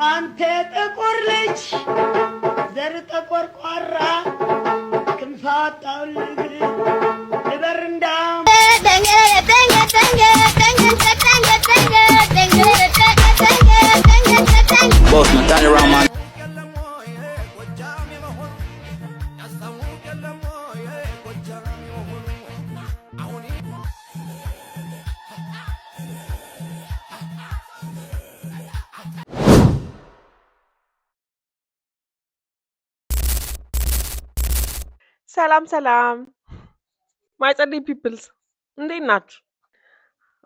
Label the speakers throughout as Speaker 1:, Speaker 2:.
Speaker 1: አንተ ጥቁር ልጅ ዘር ተቆርቋራ ክንፋጣው ልበርንዳ
Speaker 2: Boss man, turn around man.
Speaker 3: ሰላም my ጸዴ ፒፕልስ እንዴት ናችሁ?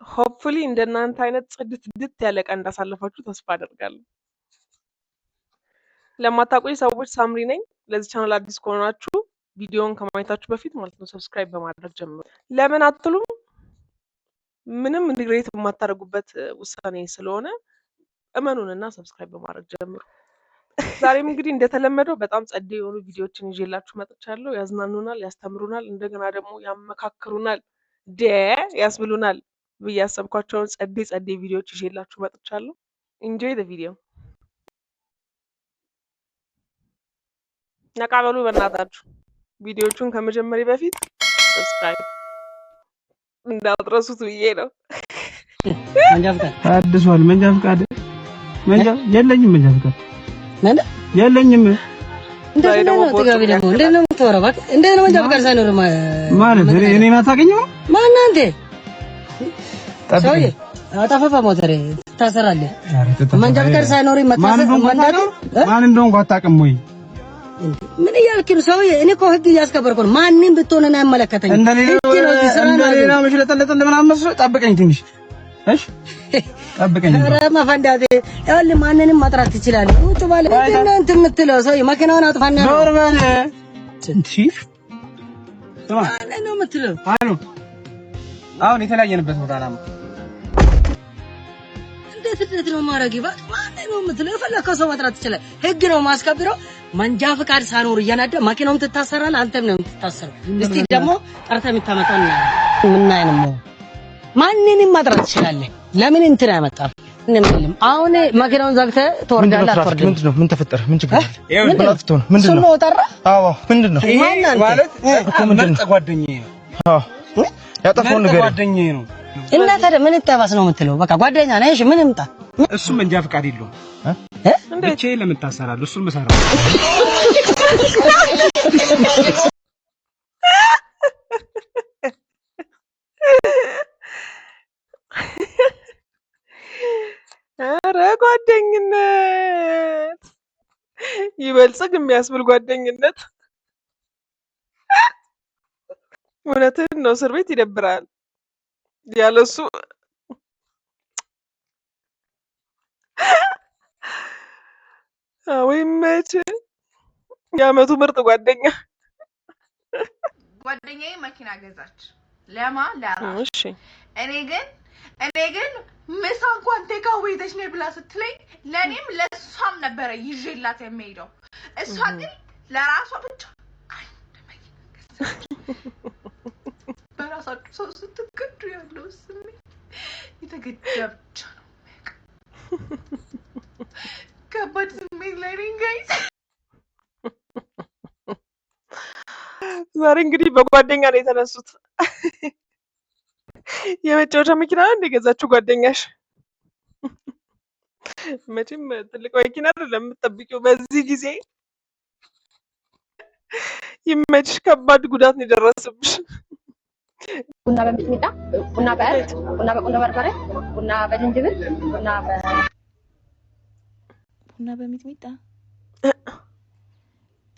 Speaker 3: ሆፕፉሊ እንደናንተ አይነት ጽድት ያለ ቀን እንዳሳለፋችሁ ተስፋ አደርጋለሁ። ለማታውቁኝ ሰዎች ሳምሪ ነኝ። ለዚህ ቻናል አዲስ ከሆናችሁ ቪዲዮውን ከማየታችሁ በፊት ማለት ነው ሰብስክራይብ በማድረግ ጀምሩ። ለምን አትሉም? ምንም ሪግሬት የማታደርጉበት ውሳኔ ስለሆነ እመኑንና ሰብስክራይብ በማድረግ ጀምሩ። ዛሬም እንግዲህ እንደተለመደው በጣም ጸዴ የሆኑ ቪዲዮዎችን ይዤላችሁ መጥቻለሁ። ያዝናኑናል፣ ያስተምሩናል፣ እንደገና ደግሞ ያመካክሩናል፣ ያስብሉናል ብዬ ያሰብኳቸውን ጸዴ ቪዲዮዎች ይዤላችሁ መጥቻለሁ። ኢንጆይ ዘ ቪዲዮ። ነቃ በሉ በእናታችሁ። ቪዲዮቹን ከመጀመሪያ በፊት ሰብስክራይብ እንዳትረሱት ብዬ ነው።
Speaker 4: መንጃ ፍቃድ አድሷል። መንጃ ፍቃድ የለኝም። መንጃ ፍቃድ የለኝም።
Speaker 3: እንደዚህ ነው ጥጋቢ ደግሞ
Speaker 4: እንዴት ነው የምታወራው? እባክህ እንዴት ነው መንጃ ፍቃድ ሳይኖር
Speaker 3: ማለት
Speaker 4: እኔን አታውቅኝም? ማን አንተ? ሰውዬ አጣፋፋ ሞተር ታሰራለህ። መንጃ ፍቃድ ሳይኖር መታሰር ማን እንደሆንኩ አታውቅም ወይ? ምን እያልክ ነው ሰውዬ? እኔ እኮ ህግ እያስከበርኩ ነው። ማንንም ብትሆን እኔ አይመለከተኝም። እንደሌላ መሽለጠለጥ እንደምናምን መስሎ ጠብቀኝ ትንሽ እሺ፣ ጠብቀኝ። ኧረ መፈንዳቴ ይኸውልህ፣ ማንንም ማጥራት ትችላለህ። ውጭ ባለ እናንተ የምትለው ሰውዬ መኪናውን አጥፋና ኖርማል እንጂ ማን ነው የምትለው? አሉ አሁን የተለያየንበት ቦታ ነው። እንዴት ነው ማረግ ይባል? ማን ነው የምትለው? የፈለከው ሰው ማጥራት ትችላለህ። ህግ ነው ማስከብረው። መንጃ ፍቃድ ሳኖር እያናደ መኪናውም ትታሰራለህ፣ አንተም ነው የምትታሰረው። እስቲ ደግሞ ጠርተህ የምታመጣው ምን አይነት ነው? ማንንም ማጥራት ትችላለህ። ለምን እንትን አይመጣም? ምንም አሁን መኪናውን ዘግተህ ትወርዳለህ። አትወርድም? ምንድነው? ምን ተፈጠረ? ምን ችግር አለ? ምንድነው? ምንድነው? ነው ጠራ? አዎ፣ ምንድነው? ማለት ምርጥ ጓደኛዬ ነው። አዎ፣ ያጠፋው ነገር ጓደኛዬ ነው። እና ታዲያ ምን ይጠባስ ነው የምትለው? በቃ ጓደኛ ነህ። እሺ ምን ይምጣ? እሱ መንጃ ፍቃድ የለውም። እንዴት ለምን ታሰራለህ? እሱን መሰራ
Speaker 3: ኧረ ጓደኝነት ይበልጽግ የሚያስብል ጓደኝነት። እውነትህን ነው። እስር ቤት ይደብራል ያለሱ። ወይም መቼ የዓመቱ ምርጥ ጓደኛ
Speaker 5: ጓደኛዬ መኪና ገዛች። ለማ ለራሱ። እሺ እኔ ግን ምሳ እንኳን ቴካው ይዘሽ ነይ ብላ ስትለኝ ለኔም ለሷም ነበረ ይዤላት የሚሄደው። እሷ ግን ለራሷ ብቻ አንድ መኪና ገዛች። በራሳችሁ ሰው ስትገዱ ያለው ስሜት የተገዳ ብቻ ነው። ከባድ ስሜት ላይ ነኝ ጋይስ።
Speaker 3: ዛሬ እንግዲህ በጓደኛ ነው የተነሱት። የመጫወቻ መኪና ነው እንደገዛችሁ ጓደኛሽ። መቼም ትልቅ መኪና አይደለም የምትጠብቂው በዚህ ጊዜ። ይመችሽ። ከባድ ጉዳት ነው የደረሰብሽ።
Speaker 6: ቡና በሚጥሚጣ፣ ቡና በእርድ፣ ቡና በቁንዶ በርበሬ፣ ቡና በዝንጅብል፣ ቡና በሚጥሚጣ።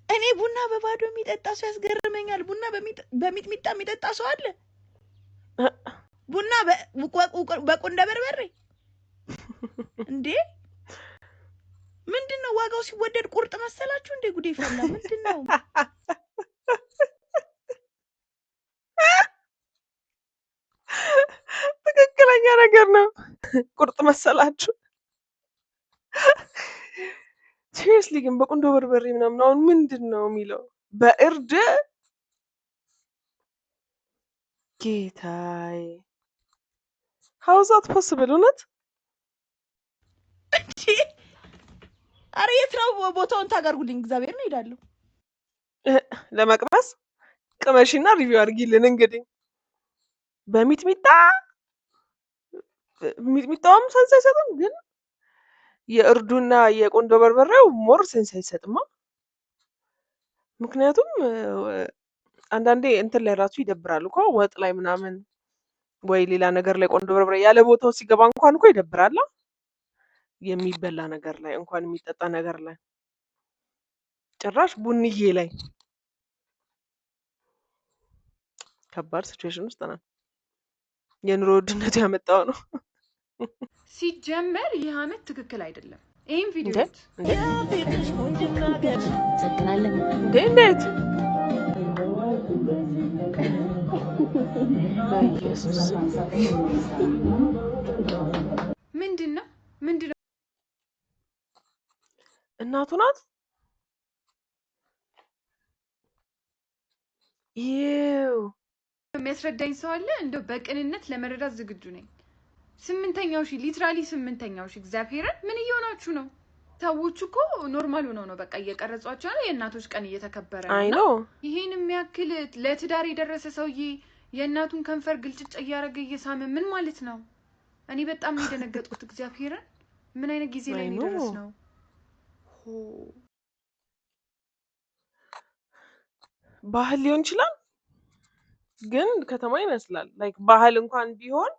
Speaker 6: እኔ ቡና በባዶ የሚጠጣ ሰው ያስገርመኛል። ቡና በሚጥሚጣ የሚጠጣ ሰው አለ? ቡና በቁንዶ በርበሬ እንዴ! ምንድነው? ዋጋው ሲወደድ ቁርጥ መሰላችሁ እንዴ? ጉዴ ፈላ። ምንድነው?
Speaker 3: ትክክለኛ ነገር ነው። ቁርጥ መሰላችሁ? ሲሪየስሊ ግን በቁንዶ በርበሬ ምናምን አሁን ምንድነው የሚለው? በእርድ ጌታዬ how is that possible? እውነት
Speaker 7: አረ የት ነው ቦታውን ታጋርጉልኝ እግዚአብሔር ነው ሄዳለሁ
Speaker 3: ለመቅመስ ቅመሽና ሪቪው አድርጊልን እንግዲህ ሚጥሚጣውም ሰንስ አይሰጥም ግን የእርዱና የቆንጆ በርበሬው ሞር ሰንስ አይሰጥማ ምክንያቱም አንዳንዴ እንትን ላይ ራሱ ይደብራል እኮ ወጥ ላይ ምናምን ወይ ሌላ ነገር ላይ ቆንጆ በርበሬ ያለ ቦታው ሲገባ እንኳን እኮ ይደብራል የሚበላ ነገር ላይ እንኳን የሚጠጣ ነገር ላይ ጭራሽ ቡንዬ ላይ ከባድ ሲቹዌሽን ውስጥ ነን የኑሮ ውድነቱ ያመጣው ነው
Speaker 5: ሲጀመር ይህ አመት ትክክል አይደለም ይሄን ቪዲዮ
Speaker 3: እንዴት በኢየሱስ
Speaker 5: ምንድነው
Speaker 3: እናቱ ናት ይው
Speaker 5: የሚያስረዳኝ ሰው አለ እንደው በቅንነት ለመረዳት ዝግጁ ነኝ 8ኛው ሺ ሊትራሊ 8ኛው ሺ እግዚአብሔርን ምን እየሆናችሁ ነው ሰዎች እኮ ኖርማል ሆነው ነው በቃ እየቀረጿቸው ነው የእናቶች ቀን እየተከበረ ነው ይሄን የሚያክል ለትዳር የደረሰ ሰውዬ የእናቱን ከንፈር ግልጭጭ እያረገ እየሳመ ምን ማለት ነው እኔ በጣም ነው የደነገጥኩት እግዚአብሔርን ምን አይነት ጊዜ ላይ ነው ነው
Speaker 3: ባህል ሊሆን ይችላል ግን ከተማ ይመስላል ላይክ ባህል እንኳን ቢሆን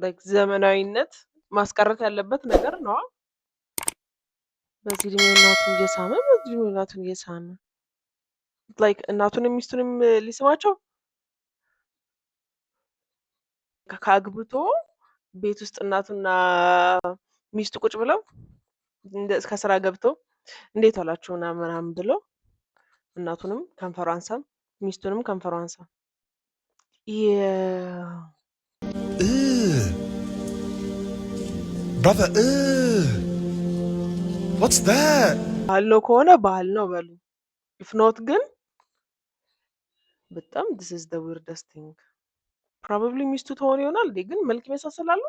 Speaker 3: ላይክ ዘመናዊነት ማስቀረት ያለበት ነገር ነው በዚህ ደግሞ እናቱን እየሳመ ላይክ እናቱንም ሚስቱንም ሊስማቸው ካግብቶ ቤት ውስጥ እናቱና ሚስቱ ቁጭ ብለው ከስራ ገብቶ እንዴት ዋላችሁ ምናምን ብሎ እናቱንም ከንፈሯን ሳም ሚስቱንም ከንፈሯን ሳም
Speaker 8: brother what's that
Speaker 3: ባህል ነው ከሆነ ባህል ነው በሉ if not ግን በጣም this is the weirdest thing probably ሚስቱ ተሆነ ይሆናል ግን መልክ ይመሳሰላሉ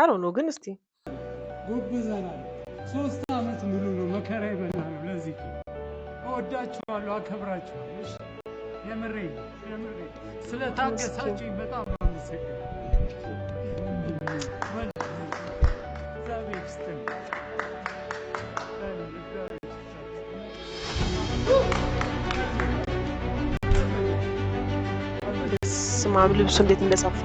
Speaker 3: I don't know ግን እስቲ
Speaker 9: ጉብዘናል 3 አመት ሙሉ ነው መከራ ይበላል ለዚህ እወዳችኋለሁ አከብራችኋለሁ የምሬ ስለታገሳችሁኝ በጣም ነው የምሰግነው
Speaker 3: ስማም ልብሱ እንዴት እንደሰፋ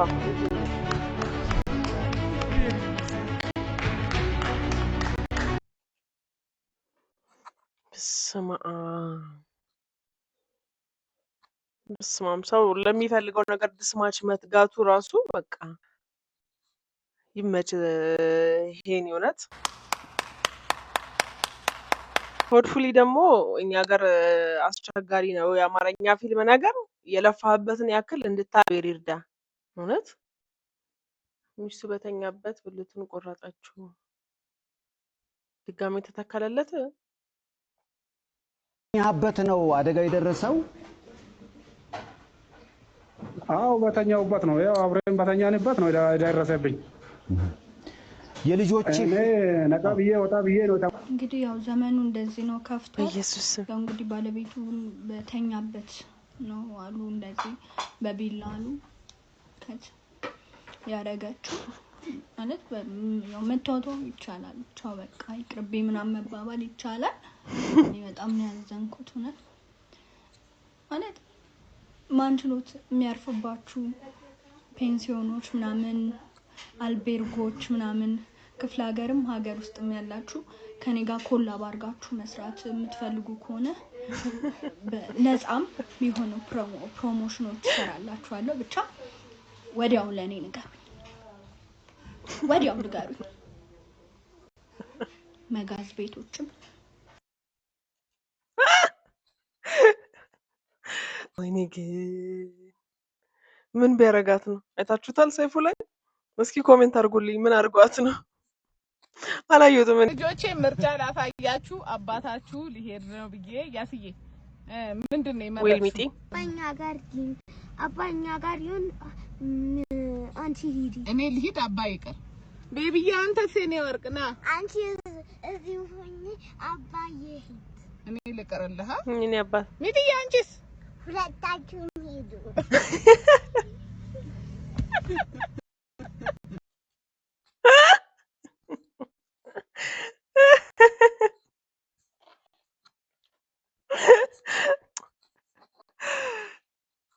Speaker 3: ስማም ሰው ለሚፈልገው ነገር ድስማች መትጋቱ ራሱ በቃ ይመች ይሄን ይውነት ሆፕፉሊ ደግሞ እኛ ሀገር አስቸጋሪ ነው የአማርኛ ፊልም ነገር የለፋህበትን ያክል እንድታቤር ይርዳ እውነት ሚስቱ በተኛበት ብልቱን ቆረጠችው ድጋሜ ተተከለለት
Speaker 10: ያበት ነው አደጋ የደረሰው
Speaker 11: አው በተኛውበት ነው ያው አብረን በተኛንበት ነው የደረሰብኝ
Speaker 10: የልጆች
Speaker 11: እኔ ነቃ ብዬ ወጣ ብዬ ነው
Speaker 12: እንግዲህ ያው ዘመኑ እንደዚህ ነው ከፍቶ
Speaker 3: ኢየሱስ
Speaker 12: ያው እንግዲህ ባለቤቱ በተኛበት ነው አሉ እንደዚህ በቢላ አሉ ከት ያረጋችሁ ማለት ያው መተዋወቅ ይቻላል ቻው በቃ ይቅርቤ ምናምን መባባል ይቻላል እኔ በጣም ነው ያዘንኩት ማለት ማንችሎት የሚያርፍባችሁ ፔንሲዮኖች ምናምን አልቤርጎች ምናምን ክፍለ ሀገርም ሀገር ውስጥም ያላችሁ ከኔ ጋር ኮላብ አድርጋችሁ መስራት የምትፈልጉ ከሆነ ነፃም ቢሆኑ ፕሮሞሽኖች ይሰራላችኋለሁ ብቻ ወዲያው ለኔ ንገሩኝ ወዲያው ንገሩኝ መጋዝ ቤቶችም
Speaker 3: ወይኔ ምን ቢያረጋት ነው አይታችሁታል ሰይፉ ላይ እስኪ ኮሜንት አድርጉልኝ ምን አድርጓት ነው አላየሁትም
Speaker 7: ልጆቼ ምርጫ ላሳያችሁ አባታችሁ ሊሄድ ነው ብዬ ያስዬ ምንድነው
Speaker 3: ዌልሚቲ
Speaker 13: አባኛ ጋር ይሁን አንቺ ሂዲ
Speaker 7: እኔ ልሂድ አባ ይቀር ቤቢዬ አንተስ የኔ ወርቅ ና
Speaker 8: አንቺ እዚህ ሆኜ አባዬ
Speaker 7: እኔ ልቀርልህ
Speaker 3: እኔ አባት
Speaker 7: ሚጥዬ አንቺስ
Speaker 8: ሁለታችሁም ሄዱ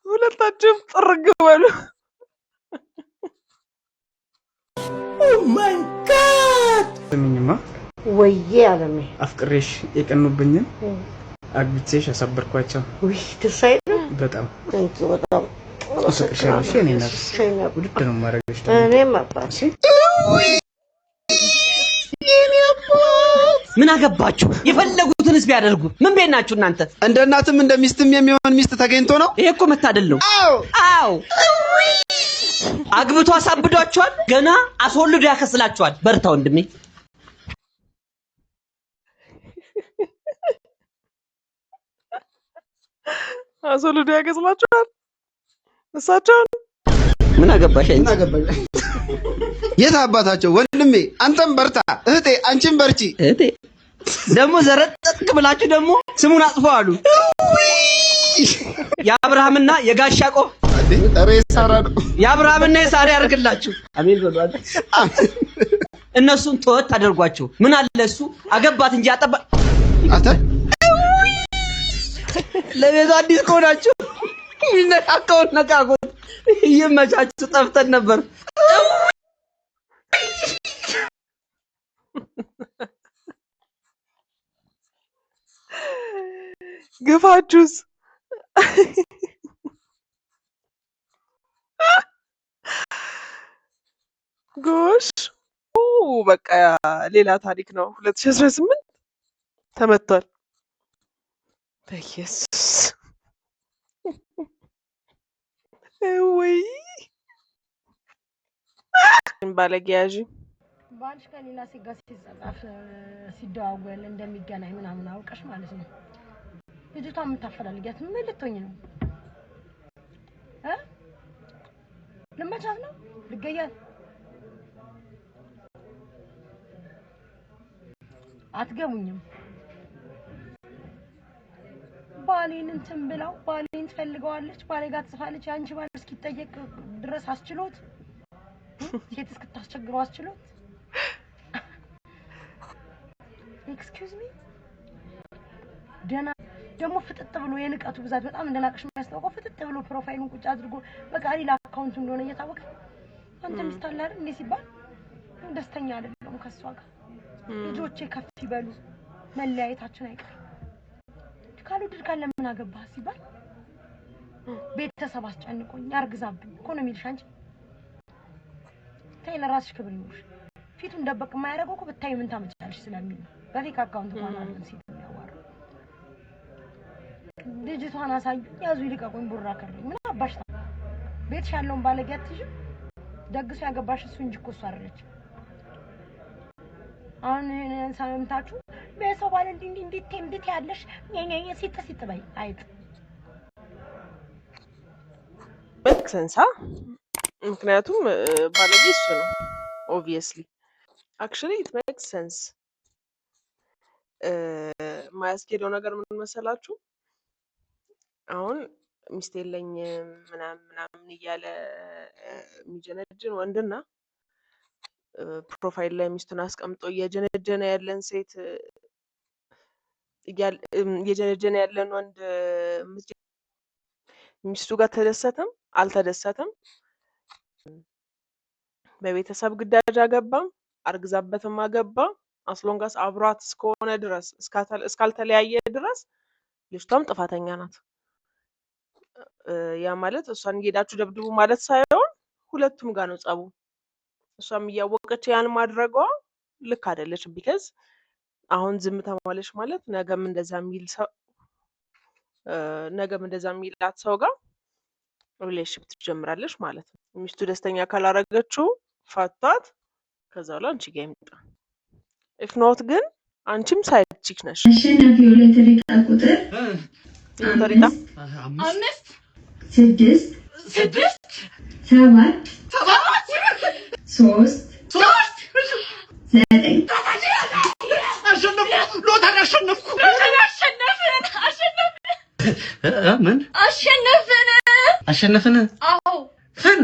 Speaker 3: ሁለታችሁም ጥርግ በሉ
Speaker 13: ኦ ማይ ጋድ
Speaker 11: ምንማ
Speaker 4: ወይዬ አለሜ
Speaker 11: አፍቅሬሽ የቀኑብኝን አግብቼሽ አሰበርኳቸው
Speaker 4: ወይ ተሳይ
Speaker 11: በጣም
Speaker 4: እንት በጣም
Speaker 11: እሺ እኔ ነው ውድድ ነው ማረግሽ
Speaker 4: እኔ ማባሽ
Speaker 13: ምን አገባችሁ የፈለጉትንስ ቢያደርጉ ምን ቤት ናችሁ እናንተ
Speaker 10: እንደ እናትም እንደ ሚስትም የሚሆን ሚስት ተገኝቶ ነው
Speaker 13: ይሄ እኮ መታደል ነው አው አግብቶ አሳብዷቸዋል ገና አስወልዶ ያከስላቸዋል በርታ ወንድሜ
Speaker 3: አስወልዶ ያከስላቸዋል እሳቸው
Speaker 13: ምን አገባሽ
Speaker 10: የት አባታቸው ወንድሜ አንተም በርታ እህቴ አንቺም በርቺ
Speaker 13: እህቴ ደሞ ዘረጥቅ ብላችሁ ደሞ ስሙን አጥፈው አሉ ያብርሃምና የጋሻቆ
Speaker 10: ሬሳራ ነው
Speaker 13: ያብርሃምና የሳራ ያርግላችሁ አሜን በሏል እነሱን ተወት አድርጓቸው ምን አለ እሱ አገባት እንጂ አጠባ
Speaker 10: አንተ
Speaker 13: ለቤቱ አዲስ ከሆናችሁ ይነካካው ነካኩት ይመቻችሁ ጠፍተን ነበር
Speaker 3: ግፋችሁስ ጎሽ በቃ ሌላ ታሪክ ነው 2018 ተመቷል በኢየሱስ ወይ ባለጊያጂ
Speaker 4: ባልሽ ከሌላ ሴት ጋር ሲጻጻፍ ሲደዋወል እንደሚገናኝ ምናምን አውቀሽ ማለት ነው ልጅቷ የምታፈላልጊያት ምን ልትሆኝ ነው ልመቻት ነው ልገያት አትገቡኝም ባሌን እንትን ብላው ባሌን ትፈልገዋለች ባሌ ጋር ትጽፋለች አንቺ ባል እስኪጠየቅ ድረስ አስችሎት ሴት እስክታስቸግረው አስችሎት ኤክስኪውዝ ሚ ደና ደግሞ ፍጥጥ ብሎ የንቀቱ ብዛት በጣም እንደናቀሽ የሚያስታውቀው ፍጥጥ ብሎ ፕሮፋይሉን ቁጭ አድርጎ በቃ ሌላ አካውንት እንደሆነ እየታወቀ አንተ ሚስት አለ አይደል እንዴ ሲባል ደስተኛ አይደለም ከሷ ጋር ልጆቼ ከፍ ይበሉ መለያየታችን አይቀር ካሉ ድርካን ለምን አገባህ ሲባል ቤተሰብ አስጨንቆኝ ያርግዛብኝ እኮ ነው የሚልሽ አንቺ ታይለ ራስሽ ክብር ይኖርሽ ፊቱን ደበቅ የማያደርገው እኮ ብታይ ምን ታመጫለሽ ስለሚል በፌክ አካውንት እንኳን አይደለም ሲል የሚያዋራው ልጅቷን አሳዩ ያዙ ይልቀቁኝ ቡራ ከረኝ ምን አባሽ ቤትሽ ያለውን ባለጌ አትይዥ ደግሶ ያገባሽ እሱ እንጂ እኮ እሱ አይደለች አሁን ሰምታችሁ በሰው ባለ እንዴት ያለሽ የኛኛ ሲጥ በይ አይጥ
Speaker 3: በክሰንሳ ምክንያቱም ባለጌ እሱ ነው obviously actually it makes sense ማያስኬደው ነገር ምን መሰላችሁ አሁን ሚስት የለኝም ምናምን እያለ የሚጀነጅን ወንድና ፕሮፋይል ላይ ሚስቱን አስቀምጦ እየጀነጀነ ያለን ሴት እየጀነጀነ ያለን ወንድ ሚስቱ ጋር ተደሰተም አልተደሰተም በቤተሰብ ግዳጅ አገባም አርግዛበትም አገባ አስሎንጋስ አብሯት እስከሆነ ድረስ እስካልተለያየ ድረስ ልጅቷም ጥፋተኛ ናት ያ ማለት እሷን ሄዳችሁ ደብድቡ ማለት ሳይሆን ሁለቱም ጋር ነው ጸቡ እሷም እያወቀች ያን ማድረጓ ልክ አይደለችም because አሁን ዝም ተማለሽ ማለት ነገም እንደዛ የሚላት ሰው ጋር ሪሌሽንሺፕ ትጀምራለች ማለት ነው ሚስቱ ደስተኛ ካላረገችው ፈቷት ከዛ በኋላ አንቺ ጋር ይመጣ if not ግን አንቺም ሳይድ ቺክ ነሽ
Speaker 14: አሸናፊ የሎተሪ ቁጥር
Speaker 5: 5
Speaker 14: 6 7 3
Speaker 13: ምን አሸነፍን?
Speaker 5: አዎ
Speaker 13: ፈን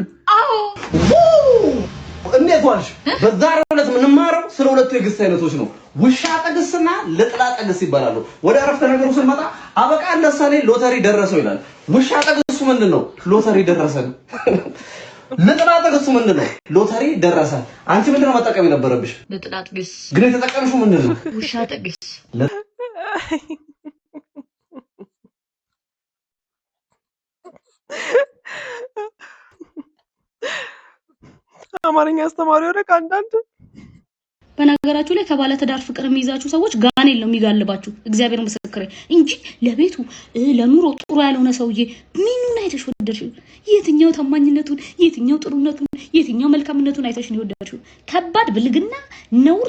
Speaker 13: እንዴት ዋልሽ? በዛሬው ዕለት የምንማረው ስለ ሁለቱ የግስ አይነቶች ነው። ውሻ ጠግስና ልጥላ ጠግስ ይባላሉ። ወደ አረፍተ ነገሩ ስንመጣ አበቃ እንደሳኔ ሎተሪ ደረሰው ይላል። ውሻ ጠግሱ ምንድነው? ሎተሪ ደረሰን። ልጥላ ጠግሱ ምንድነው? ሎተሪ ደረሰ። አንቺ ምንድነው መጠቀም የነበረብሽ?
Speaker 4: ልጥላ ጠግስ።
Speaker 13: ግን የተጠቀምሽው ምንድነው?
Speaker 4: ውሻ ጠግስ።
Speaker 3: አማርኛ አስተማሪ ወደ ካንዳንት
Speaker 15: በነገራችሁ ላይ ከባለ ትዳር ፍቅር የሚይዛችሁ ሰዎች ጋኔል ነው የሚጋልባችሁ። እግዚአብሔር ምስክሬ እንጂ ለቤቱ ለኑሮ ጥሩ ያልሆነ ሰውዬ ምኑን አይተሽ ወደድሽው? የትኛው ታማኝነቱን፣ የትኛው ጥሩነቱን፣ የትኛው መልካምነቱን አይተሽ ነው ወደድሽው? ከባድ ብልግና ነውር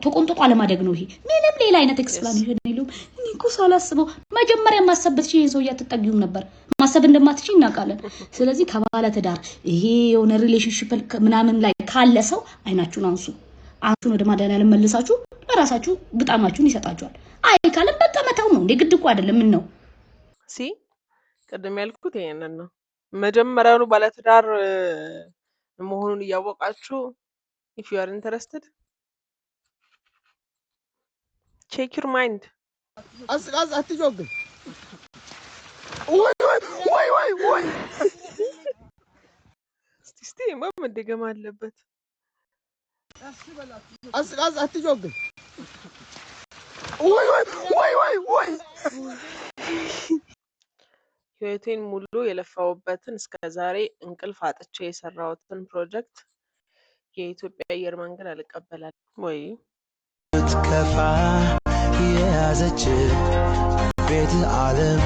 Speaker 15: ተቆንጥጦ አለማደግ ነው ይሄ። ምንም ሌላ አይነት ኤክስፕላኔሽን የለውም። እኔ እኮ ሳላስበው መጀመሪያ ማሰበት ይሄ ሰው ያትጠጊው ነበር። ማሰብ እንደማትችይ እናውቃለን። ስለዚህ ከባለ ትዳር ይሄ የሆነ ሪሌሽንሺፕ ምናምን ላይ ካለ ሰው አይናችሁን አንሱ። አንቺን ወደ ማዳናለም መልሳችሁ ለራሳችሁ ግጣማችሁን ይሰጣችኋል። አይ ካለም በቃ መታው ነው እንዴ? ግድ እኮ አይደለም። ምን ነው
Speaker 3: ቀደም ያልኩት ይሄንን ነው። መጀመሪያውኑ ባለትዳር መሆኑን እያወቃችሁ if you are interested check your mind
Speaker 1: አስቃዝ አትጆግ ወይ
Speaker 3: እስቲ ማም እንደገማ አለበት
Speaker 1: አስቃዝ አትጆግ ወይ
Speaker 3: ህይወቴን ሙሉ የለፋውበትን እስከዛሬ እንቅልፍ አጥቼ የሰራሁትን ፕሮጀክት የኢትዮጵያ አየር መንገድ አልቀበላል ወይ
Speaker 16: ትከፋ የያዘች ቤት ዓለም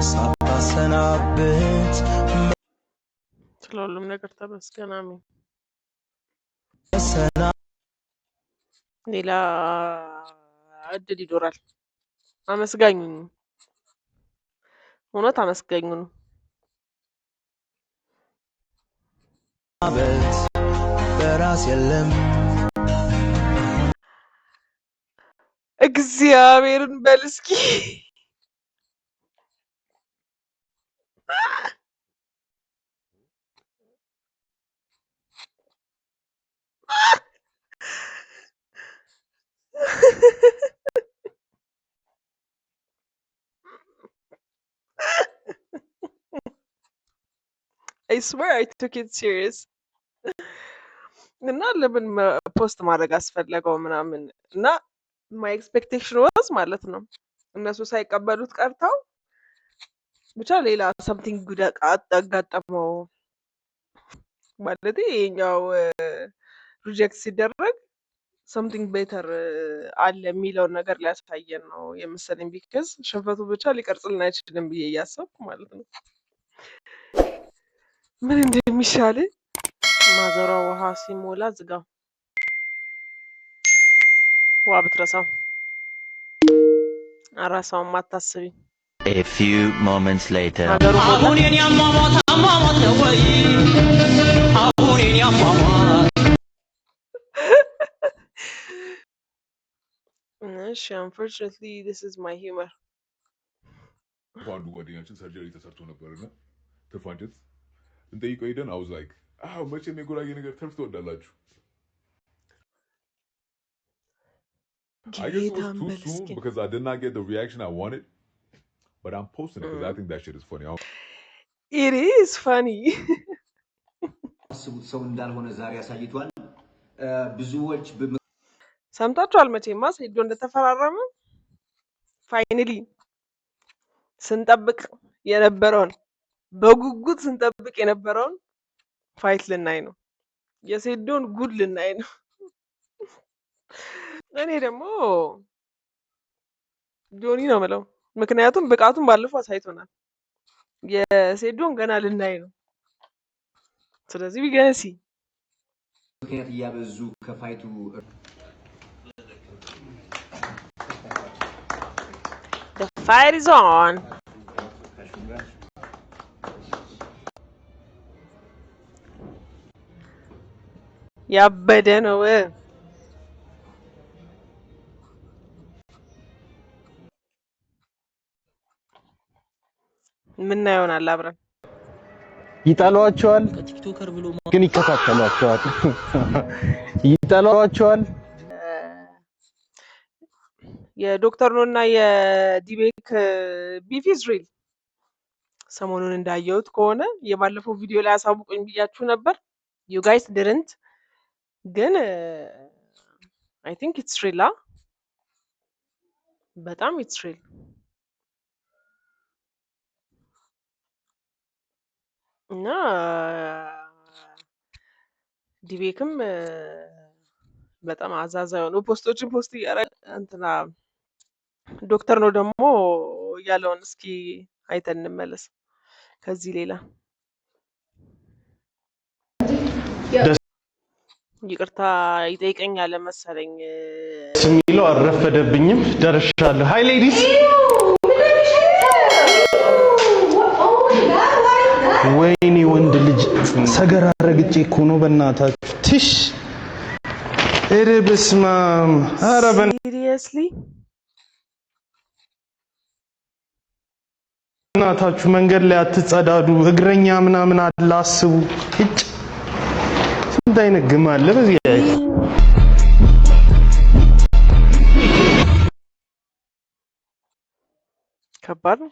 Speaker 16: ሳታሰናብት
Speaker 3: ስለሁሉም ነገር ተመስገን አሜን። ሌላ እድል ይኖራል። አመስጋኙን እውነት አመስጋኙን
Speaker 16: በራስ የለም
Speaker 3: እግዚአብሔርን በል እስኪ I swear I took it serious. እና ለምን ፖስት ማድረግ አስፈለገው ምናምን እና my expectation was ማለት ነው እነሱ ሳይቀበሉት ቀርተው ብቻ ሌላ something good አጋጠመው ማለት ይሄኛው ሪጀክት ሲደረግ something better አለ የሚለው ነገር ሊያሳየን ነው የመሰለኝ ቢካዝ ሽንፈቱ ብቻ ሊቀርጽልን አይችልም ብዬ እያሰብኩ ማለት ነው። ምን እንደሚሻል ማዘሯ ውሃ ሲሞላ ዝጋው ውሃ ብትረሳው አራሳውን ማታስቢ
Speaker 17: A few moments later
Speaker 13: አሁን የኔ አሟሟት ነው ወይ አሁን የኔ አሟሟት
Speaker 3: unfortunately this is my humor
Speaker 18: አንዱ ጓደኛችን ሰርጀሪ ተሰርቶ ነበርና ተፋንጀት እንጠይቀው ሄደን I was like መቼም የጉራጌ ነገር ተርፍ ትወዳላችሁ I guess it was too soon because I did not get the reaction I wanted but I'm posting it because I think that shit is funny.
Speaker 3: It is funny.
Speaker 19: ሰው እንዳልሆነ ዛሬ ያሳይቷል ብዙዎች
Speaker 3: ሰምታችኋል መቼማ ሄዶ እንደተፈራረመ ፋይናሊ ስንጠብቅ የነበረውን በጉጉት ስንጠብቅ የነበረውን ፋይት ልናይ ነው የሴዶን ጉድ ልናይ ነው እኔ ደግሞ ጆኒ ነው ማለት ምክንያቱም ብቃቱን ባለፈው አሳይቶናል የሴዶን ገና ልናይ ነው ስለዚህ ቢገነሲ
Speaker 19: ምክንያት ያበዙ ከፋይቱ
Speaker 3: The fight is on. ያበደ ነው። ምን ይሆናል አብረን
Speaker 20: ይጣሏቸዋል ግን ይከታተሏቸዋል። ይጣሏቸዋል።
Speaker 3: የዶክተር ኖና የዲቤክ ቢፍ ኢዝ ሪል። ሰሞኑን እንዳየሁት ከሆነ የባለፈው ቪዲዮ ላይ አሳውቁኝ ብያችሁ ነበር። ዩ ጋይስ ዲድንት ግን አይ ቲንክ ኢትስ ሪል። በጣም ኢትስ ሪል። እና ዲቤክም በጣም አዛዛ የሆኑ ፖስቶችን ፖስት እያደረገ እንትና ዶክተር ነው ደግሞ ያለውን እስኪ አይተን እንመለስ። ከዚህ ሌላ ይቅርታ ይጠይቀኛል መሰለኝ።
Speaker 20: ስሚለው አረፈደብኝም ደርሻለሁ። ሃይ ሌዲስ ወይኔ ወንድ ልጅ ሰገራ ረግጬ እኮ ነው በእናታችሁ። ትሽ እረ በስመ አብ። ኧረ
Speaker 3: ሲሪየስሊ
Speaker 20: በእናታችሁ መንገድ ላይ አትጸዳዱ። እግረኛ ምናምን አለ አስቡ። እጭ ስንት አይነት ግም አለ በዚህ ላይ።
Speaker 3: ከባድ ነው።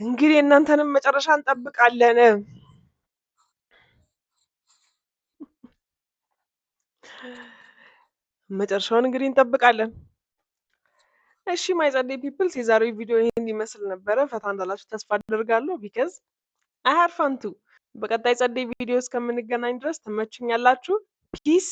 Speaker 3: እንግዲህ እናንተንም መጨረሻ እንጠብቃለን። መጨረሻውን እንግዲህ እንጠብቃለን። እሺ ማይ ጸዴ ፒፕልስ የዛሬው ቪዲዮ ይሄን ይመስል ነበረ። ፈታ እንዳላችሁ ተስፋ አደርጋለሁ። ቢካዝ አይ ሃድ ፋን ቱ። በቀጣይ ጸዴ ቪዲዮ እስከምንገናኝ ድረስ ተመችኛላችሁ። ፒስ